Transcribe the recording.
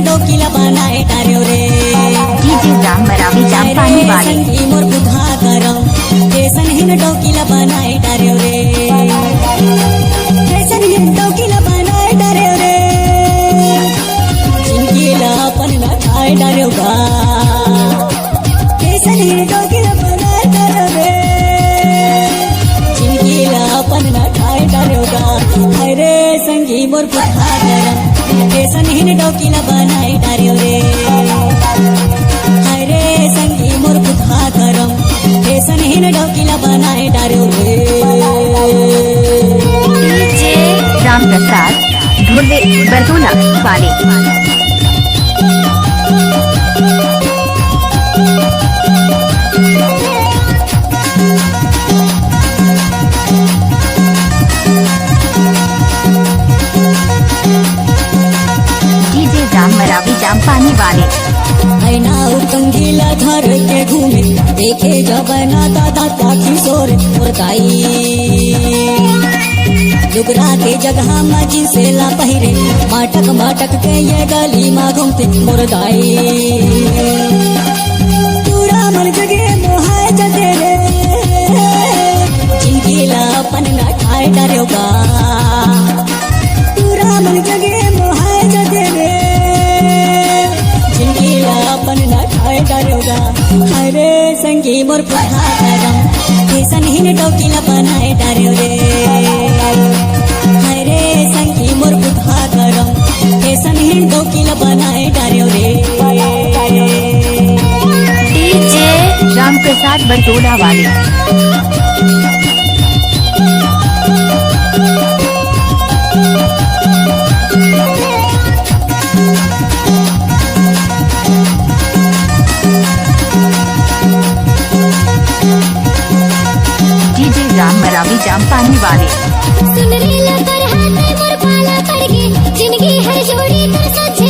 डोकीला बनाए डार्यो रे डीजे राम मरावी जाम पानी वाले संगी मोर बुधा करम केसन हिन डोकीला बनाए डार्यो रे केसन हिन डोकीला बनाए डार्यो रे जिंदगीला अपन ना खाए डार्यो गा केसन हिन डोकीला बनाए डार्यो रे जिंदगीला अपन ना खाए डार्यो गा हाय रे संगी मोर बुधा करम केसन हिन डोकीला बनाए डार्यो रे हाय रे संगी मोर बुधा करम केसन हिन डोकीला बनाए डार्यो रे डीजे राम प्रसाद ढोले बरदोला वाले डीजे राम मरावी जाम पानी वाले ऐना कंगीला धर के घूमे देखे जब ना दादा का किशोर मुर्दाई लुगरा के जगह में जिनसे ला पहिरे माटक माटक के ये गली में घूमते मुर्दाई पूरा मन जगे मोहाय जते रे जिनकीला अपन ना खाए डार्यो गा पूरा मन जगे मोहाय जते रे जिनकीला अपन ना खाए डार्यो गा हाय रे संगी मोर बुधा करम केसन हिन डोकीला बनाए डार्यो रे हाय रे संगी मोर बुधा करम केसन हिन डोकीला बनाए डार्यो रे डीजे राम प्रसाद बरदोला वाले डीजे राम मरावी जाम पानी वाले सुन रे ला पर हाथ मोर पाला पड़ गे जिंदगी हर जोड़ी कर सचे